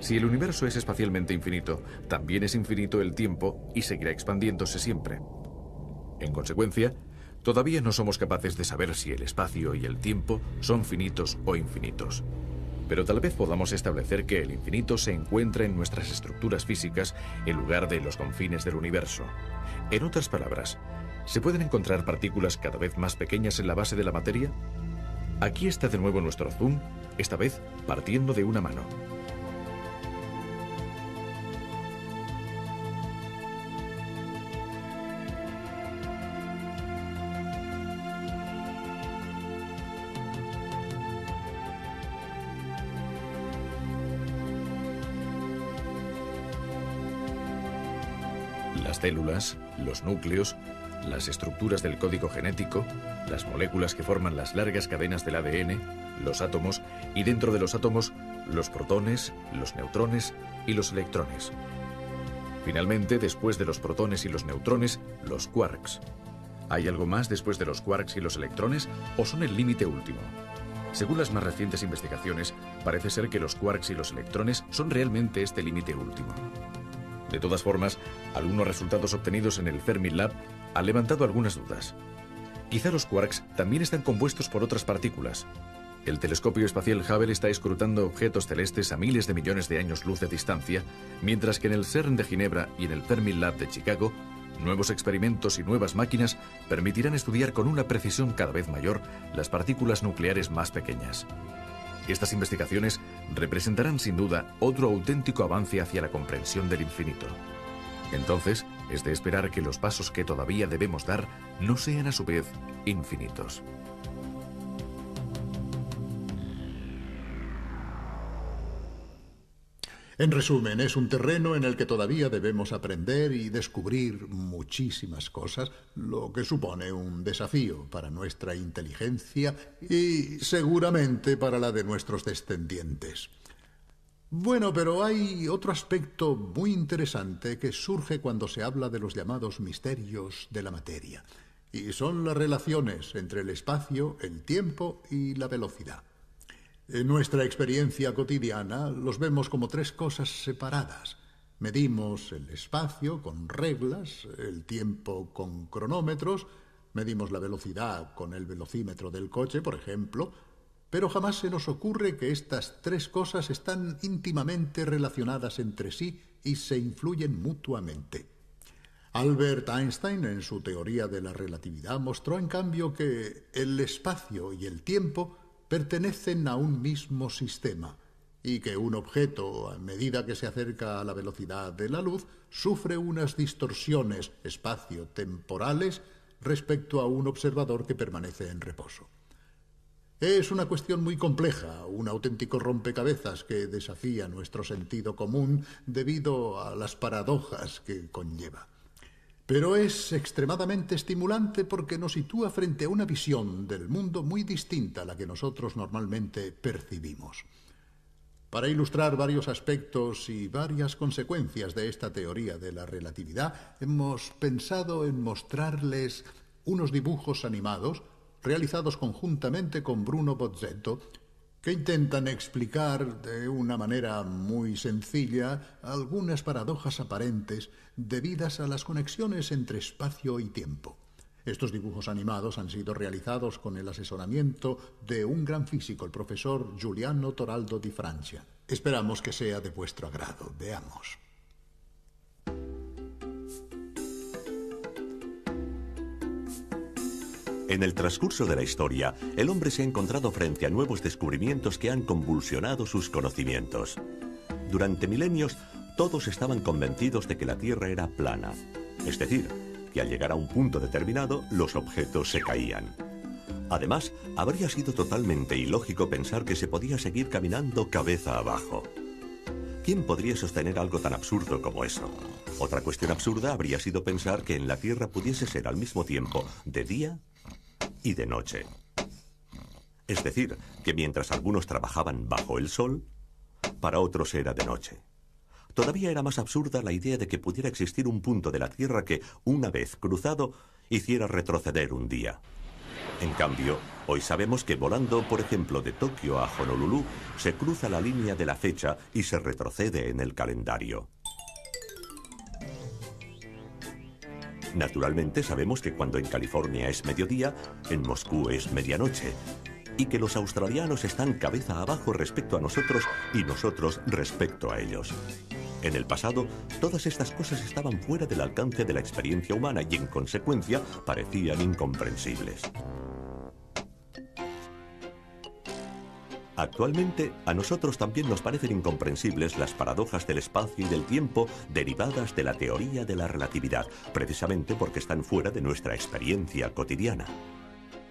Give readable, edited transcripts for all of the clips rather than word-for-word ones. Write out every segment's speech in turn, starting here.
Si el universo es espacialmente infinito, también es infinito el tiempo y seguirá expandiéndose siempre. En consecuencia, todavía no somos capaces de saber si el espacio y el tiempo son finitos o infinitos. Pero tal vez podamos establecer que el infinito se encuentra en nuestras estructuras físicas en lugar de en los confines del universo. En otras palabras, ¿se pueden encontrar partículas cada vez más pequeñas en la base de la materia? Aquí está de nuevo nuestro zoom, esta vez partiendo de una mano. Las células, los núcleos, las estructuras del código genético, las moléculas que forman las largas cadenas del ADN, los átomos y dentro de los átomos, los protones, los neutrones y los electrones. Finalmente, después de los protones y los neutrones, los quarks. ¿Hay algo más después de los quarks y los electrones o son el límite último? Según las más recientes investigaciones, parece ser que los quarks y los electrones son realmente este límite último. De todas formas, algunos resultados obtenidos en el Fermilab han levantado algunas dudas. Quizá los quarks también están compuestos por otras partículas. El telescopio espacial Hubble está escrutando objetos celestes a miles de millones de años luz de distancia, mientras que en el CERN de Ginebra y en el Fermilab de Chicago, nuevos experimentos y nuevas máquinas permitirán estudiar con una precisión cada vez mayor las partículas nucleares más pequeñas. Estas investigaciones representarán sin duda otro auténtico avance hacia la comprensión del infinito. Entonces, es de esperar que los pasos que todavía debemos dar no sean a su vez infinitos. En resumen, es un terreno en el que todavía debemos aprender y descubrir muchísimas cosas, lo que supone un desafío para nuestra inteligencia y seguramente para la de nuestros descendientes. Bueno, pero hay otro aspecto muy interesante que surge cuando se habla de los llamados misterios de la materia, y son las relaciones entre el espacio, el tiempo y la velocidad. En nuestra experiencia cotidiana los vemos como tres cosas separadas. Medimos el espacio con reglas, el tiempo con cronómetros, medimos la velocidad con el velocímetro del coche, por ejemplo, pero jamás se nos ocurre que estas tres cosas están íntimamente relacionadas entre sí y se influyen mutuamente. Albert Einstein, en su teoría de la relatividad, mostró en cambio que el espacio y el tiempo pertenecen a un mismo sistema y que un objeto, a medida que se acerca a la velocidad de la luz, sufre unas distorsiones espacio-temporales respecto a un observador que permanece en reposo. Es una cuestión muy compleja, un auténtico rompecabezas que desafía nuestro sentido común debido a las paradojas que conlleva. Pero es extremadamente estimulante porque nos sitúa frente a una visión del mundo muy distinta a la que nosotros normalmente percibimos. Para ilustrar varios aspectos y varias consecuencias de esta teoría de la relatividad, hemos pensado en mostrarles unos dibujos animados realizados conjuntamente con Bruno Bozzetto, que intentan explicar de una manera muy sencilla algunas paradojas aparentes debidas a las conexiones entre espacio y tiempo. Estos dibujos animados han sido realizados con el asesoramiento de un gran físico, el profesor Giuliano Toraldo di Francia. Esperamos que sea de vuestro agrado. Veamos. En el transcurso de la historia, el hombre se ha encontrado frente a nuevos descubrimientos que han convulsionado sus conocimientos. Durante milenios, todos estaban convencidos de que la Tierra era plana, es decir, que al llegar a un punto determinado, los objetos se caían. Además, habría sido totalmente ilógico pensar que se podía seguir caminando cabeza abajo. ¿Quién podría sostener algo tan absurdo como eso? Otra cuestión absurda habría sido pensar que en la Tierra pudiese ser al mismo tiempo de día y de noche. Es decir, que mientras algunos trabajaban bajo el sol, para otros era de noche. Todavía era más absurda la idea de que pudiera existir un punto de la Tierra que, una vez cruzado, hiciera retroceder un día. En cambio, hoy sabemos que volando, por ejemplo, de Tokio a Honolulu, se cruza la línea de la fecha y se retrocede en el calendario. Naturalmente sabemos que cuando en California es mediodía, en Moscú es medianoche, y que los australianos están cabeza abajo respecto a nosotros y nosotros respecto a ellos. En el pasado, todas estas cosas estaban fuera del alcance de la experiencia humana y, en consecuencia, parecían incomprensibles. Actualmente, a nosotros también nos parecen incomprensibles las paradojas del espacio y del tiempo derivadas de la teoría de la relatividad, precisamente porque están fuera de nuestra experiencia cotidiana.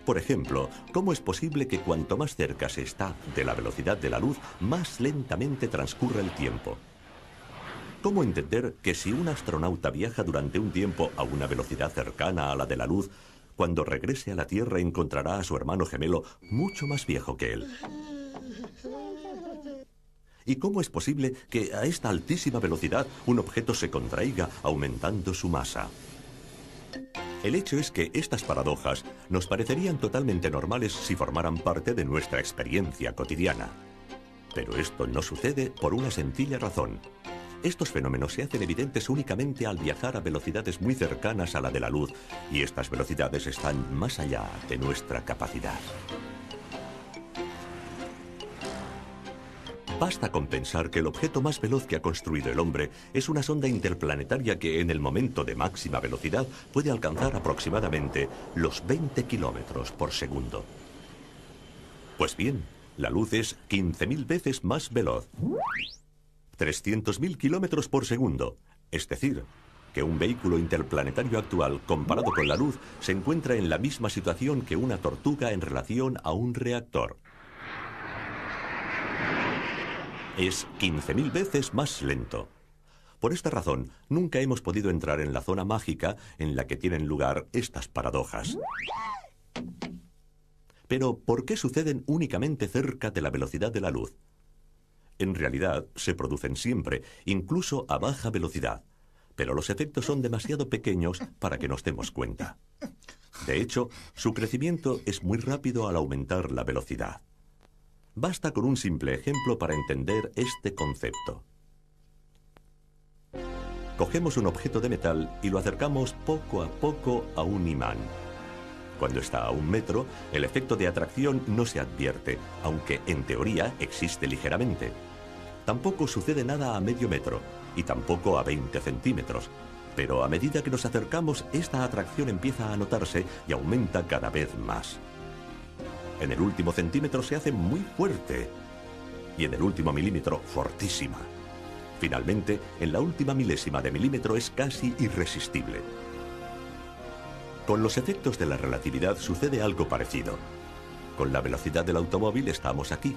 Por ejemplo, ¿cómo es posible que cuanto más cerca se está de la velocidad de la luz, más lentamente transcurra el tiempo? ¿Cómo entender que si un astronauta viaja durante un tiempo a una velocidad cercana a la de la luz, cuando regrese a la Tierra encontrará a su hermano gemelo mucho más viejo que él? ¿Y cómo es posible que a esta altísima velocidad un objeto se contraiga aumentando su masa? El hecho es que estas paradojas nos parecerían totalmente normales si formaran parte de nuestra experiencia cotidiana. Pero esto no sucede por una sencilla razón. Estos fenómenos se hacen evidentes únicamente al viajar a velocidades muy cercanas a la de la luz, y estas velocidades están más allá de nuestra capacidad. Basta con pensar que el objeto más veloz que ha construido el hombre es una sonda interplanetaria que en el momento de máxima velocidad puede alcanzar aproximadamente los 20 kilómetros por segundo. Pues bien, la luz es 15.000 veces más veloz. 300.000 kilómetros por segundo. Es decir, que un vehículo interplanetario actual comparado con la luz se encuentra en la misma situación que una tortuga en relación a un reactor. Es 15.000 veces más lento. Por esta razón, nunca hemos podido entrar en la zona mágica en la que tienen lugar estas paradojas. Pero, ¿por qué suceden únicamente cerca de la velocidad de la luz? En realidad, se producen siempre, incluso a baja velocidad, pero los efectos son demasiado pequeños para que nos demos cuenta. De hecho, su crecimiento es muy rápido al aumentar la velocidad. Basta con un simple ejemplo para entender este concepto. Cogemos un objeto de metal y lo acercamos poco a poco a un imán. Cuando está a 1 metro, el efecto de atracción no se advierte, aunque en teoría existe ligeramente. Tampoco sucede nada a medio metro, y tampoco a 20 centímetros. Pero a medida que nos acercamos, esta atracción empieza a notarse y aumenta cada vez más. En el último centímetro se hace muy fuerte, y en el último milímetro, fortísima. Finalmente, en la última milésima de milímetro es casi irresistible. Con los efectos de la relatividad sucede algo parecido. Con la velocidad del automóvil estamos aquí.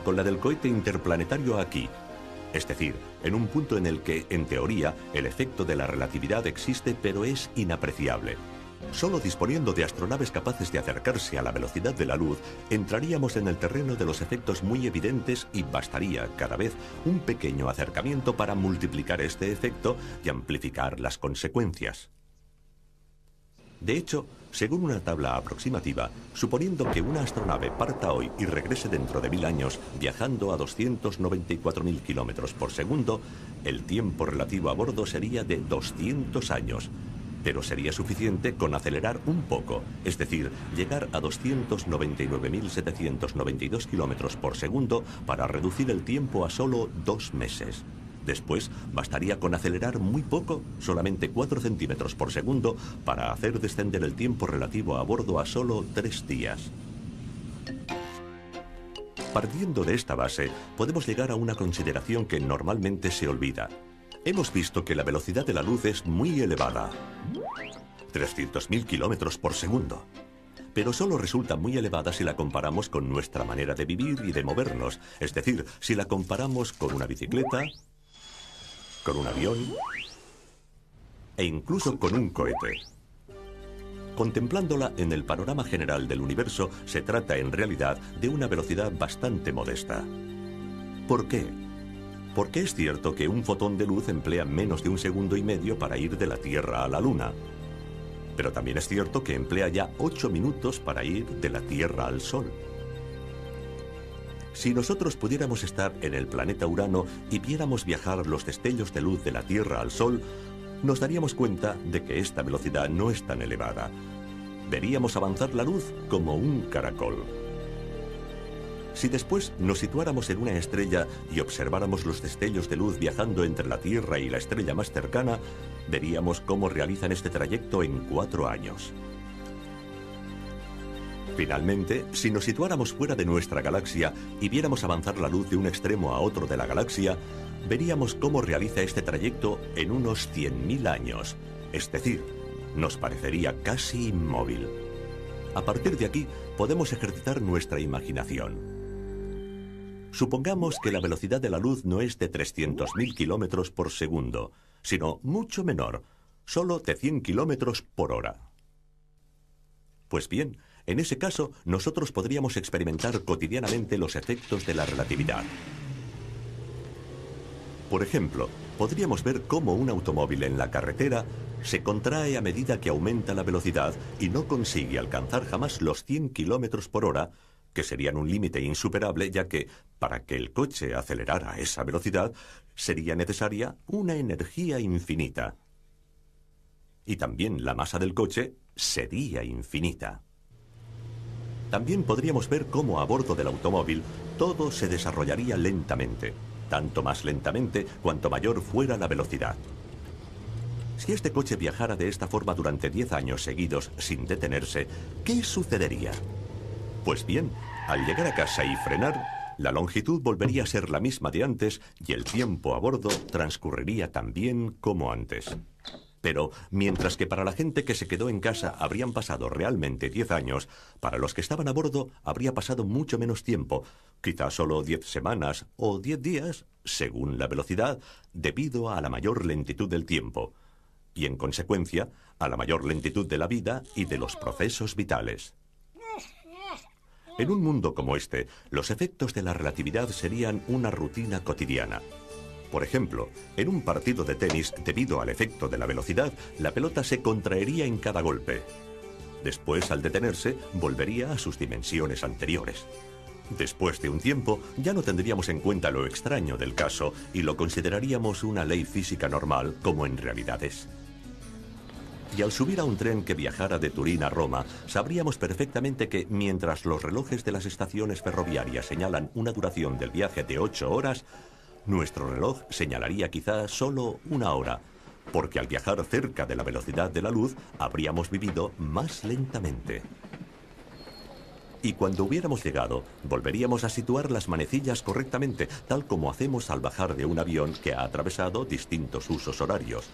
Con la del cohete interplanetario aquí. Es decir, en un punto en el que, en teoría, el efecto de la relatividad existe pero es inapreciable. Solo disponiendo de astronaves capaces de acercarse a la velocidad de la luz, entraríamos en el terreno de los efectos muy evidentes y bastaría, cada vez, un pequeño acercamiento para multiplicar este efecto y amplificar las consecuencias. De hecho, según una tabla aproximativa, suponiendo que una astronave parta hoy y regrese dentro de 1000 años viajando a 294.000 kilómetros por segundo, el tiempo relativo a bordo sería de 200 años. Pero sería suficiente con acelerar un poco, es decir, llegar a 299.792 kilómetros por segundo para reducir el tiempo a solo 2 meses. Después, bastaría con acelerar muy poco, solamente 4 centímetros por segundo, para hacer descender el tiempo relativo a bordo a solo 3 días. Partiendo de esta base, podemos llegar a una consideración que normalmente se olvida. Hemos visto que la velocidad de la luz es muy elevada, 300.000 kilómetros por segundo. Pero solo resulta muy elevada si la comparamos con nuestra manera de vivir y de movernos, es decir, si la comparamos con una bicicleta, con un avión e incluso con un cohete. Contemplándola en el panorama general del universo, se trata en realidad de una velocidad bastante modesta. ¿Por qué? Porque es cierto que un fotón de luz emplea menos de 1,5 segundos para ir de la Tierra a la Luna. Pero también es cierto que emplea ya 8 minutos para ir de la Tierra al Sol. Si nosotros pudiéramos estar en el planeta Urano y viéramos viajar los destellos de luz de la Tierra al Sol, nos daríamos cuenta de que esta velocidad no es tan elevada. Veríamos avanzar la luz como un caracol. Si después nos situáramos en una estrella y observáramos los destellos de luz viajando entre la Tierra y la estrella más cercana, veríamos cómo realizan este trayecto en 4 años. Finalmente, si nos situáramos fuera de nuestra galaxia y viéramos avanzar la luz de un extremo a otro de la galaxia, veríamos cómo realiza este trayecto en unos 100.000 años. Es decir, nos parecería casi inmóvil. A partir de aquí, podemos ejercitar nuestra imaginación. Supongamos que la velocidad de la luz no es de 300.000 kilómetros por segundo, sino mucho menor, solo de 100 kilómetros por hora. Pues bien, en ese caso, nosotros podríamos experimentar cotidianamente los efectos de la relatividad. Por ejemplo, podríamos ver cómo un automóvil en la carretera se contrae a medida que aumenta la velocidad y no consigue alcanzar jamás los 100 kilómetros por hora, que serían un límite insuperable, ya que, para que el coche acelerara a esa velocidad, sería necesaria una energía infinita. Y también la masa del coche sería infinita. También podríamos ver cómo a bordo del automóvil todo se desarrollaría lentamente, tanto más lentamente cuanto mayor fuera la velocidad. Si este coche viajara de esta forma durante 10 años seguidos sin detenerse, ¿qué sucedería? Pues bien, al llegar a casa y frenar, la longitud volvería a ser la misma de antes y el tiempo a bordo transcurriría tan bien como antes. Pero, mientras que para la gente que se quedó en casa habrían pasado realmente 10 años, para los que estaban a bordo habría pasado mucho menos tiempo, quizá solo 10 semanas o 10 días, según la velocidad, debido a la mayor lentitud del tiempo, y en consecuencia, a la mayor lentitud de la vida y de los procesos vitales. En un mundo como este, los efectos de la relatividad serían una rutina cotidiana. Por ejemplo, en un partido de tenis, debido al efecto de la velocidad, la pelota se contraería en cada golpe. Después, al detenerse, volvería a sus dimensiones anteriores. Después de un tiempo, ya no tendríamos en cuenta lo extraño del caso y lo consideraríamos una ley física normal, como en realidad es. Y al subir a un tren que viajara de Turín a Roma, sabríamos perfectamente que, mientras los relojes de las estaciones ferroviarias señalan una duración del viaje de 8 horas, nuestro reloj señalaría quizá solo 1 hora, porque al viajar cerca de la velocidad de la luz, habríamos vivido más lentamente. Y cuando hubiéramos llegado, volveríamos a situar las manecillas correctamente, tal como hacemos al bajar de un avión que ha atravesado distintos usos horarios.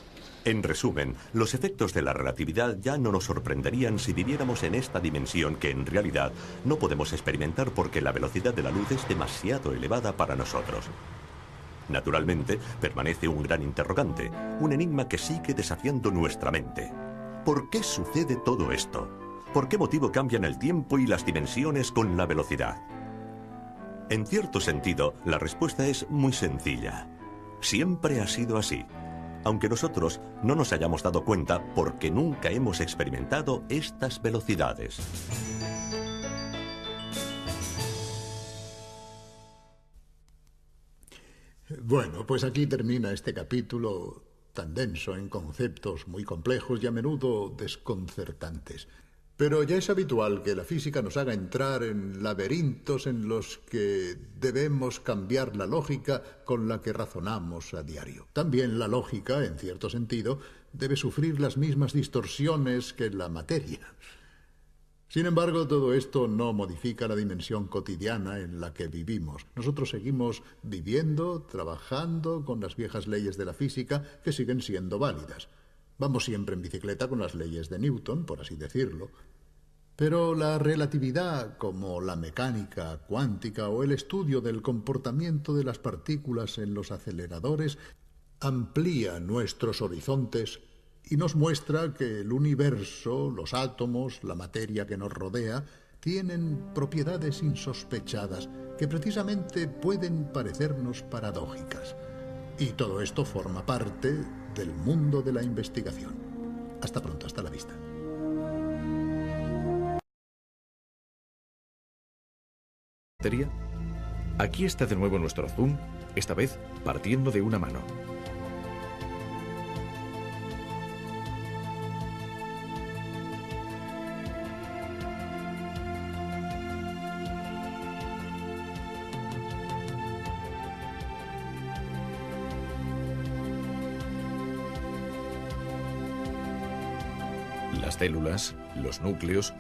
En resumen, los efectos de la relatividad ya no nos sorprenderían si viviéramos en esta dimensión que en realidad no podemos experimentar porque la velocidad de la luz es demasiado elevada para nosotros. Naturalmente, permanece un gran interrogante, un enigma que sigue desafiando nuestra mente. ¿Por qué sucede todo esto? ¿Por qué motivo cambian el tiempo y las dimensiones con la velocidad? En cierto sentido, la respuesta es muy sencilla. Siempre ha sido así, aunque nosotros no nos hayamos dado cuenta porque nunca hemos experimentado estas velocidades. Bueno, pues aquí termina este capítulo tan denso en conceptos muy complejos y a menudo desconcertantes. Pero ya es habitual que la física nos haga entrar en laberintos en los que debemos cambiar la lógica con la que razonamos a diario. También la lógica, en cierto sentido, debe sufrir las mismas distorsiones que la materia. Sin embargo, todo esto no modifica la dimensión cotidiana en la que vivimos. Nosotros seguimos viviendo, trabajando con las viejas leyes de la física que siguen siendo válidas. Vamos siempre en bicicleta con las leyes de Newton, por así decirlo. Pero la relatividad, como la mecánica cuántica o el estudio del comportamiento de las partículas en los aceleradores, amplía nuestros horizontes y nos muestra que el universo, los átomos, la materia que nos rodea, tienen propiedades insospechadas que precisamente pueden parecernos paradójicas. Y todo esto forma parte del mundo de la investigación. Hasta pronto, hasta la vista. materia? Aquí está de nuevo nuestro zoom, esta vez partiendo de una mano. Las células, los núcleos,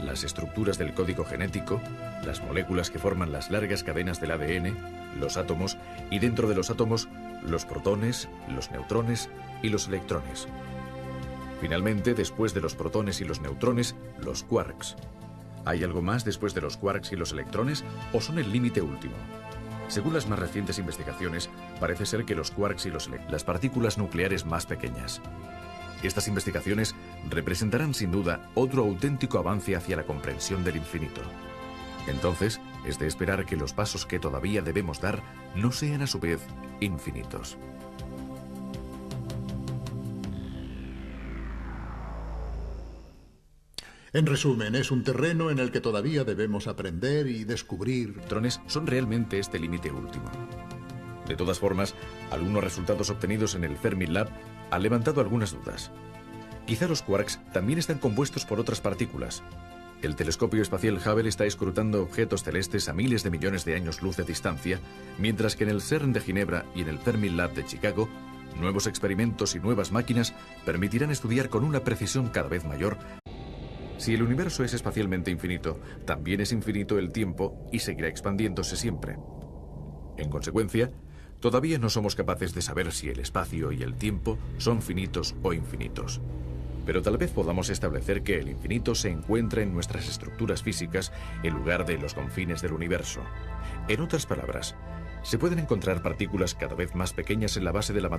las estructuras del código genético, las moléculas que forman las largas cadenas del ADN, los átomos y dentro de los átomos, los protones, los neutrones y los electrones. Finalmente, después de los protones y los neutrones, los quarks. ¿Hay algo más después de los quarks y los electrones o son el límite último? Según las más recientes investigaciones, parece ser que los quarks y las partículas nucleares más pequeñas. Estas investigaciones representarán sin duda otro auténtico avance hacia la comprensión del infinito. Entonces, es de esperar que los pasos que todavía debemos dar no sean a su vez infinitos. En resumen, es un terreno en el que todavía debemos aprender y descubrir. Electrones son realmente este límite último. De todas formas, algunos resultados obtenidos en el Fermilab han levantado algunas dudas. Quizá los quarks también están compuestos por otras partículas. El telescopio espacial Hubble está escrutando objetos celestes a miles de millones de años luz de distancia, mientras que en el CERN de Ginebra y en el Fermilab de Chicago, nuevos experimentos y nuevas máquinas permitirán estudiar con una precisión cada vez mayor. Si el universo es espacialmente infinito, también es infinito el tiempo y seguirá expandiéndose siempre. En consecuencia, todavía no somos capaces de saber si el espacio y el tiempo son finitos o infinitos. Pero tal vez podamos establecer que el infinito se encuentra en nuestras estructuras físicas en lugar de en los confines del universo. En otras palabras, se pueden encontrar partículas cada vez más pequeñas en la base de la materia.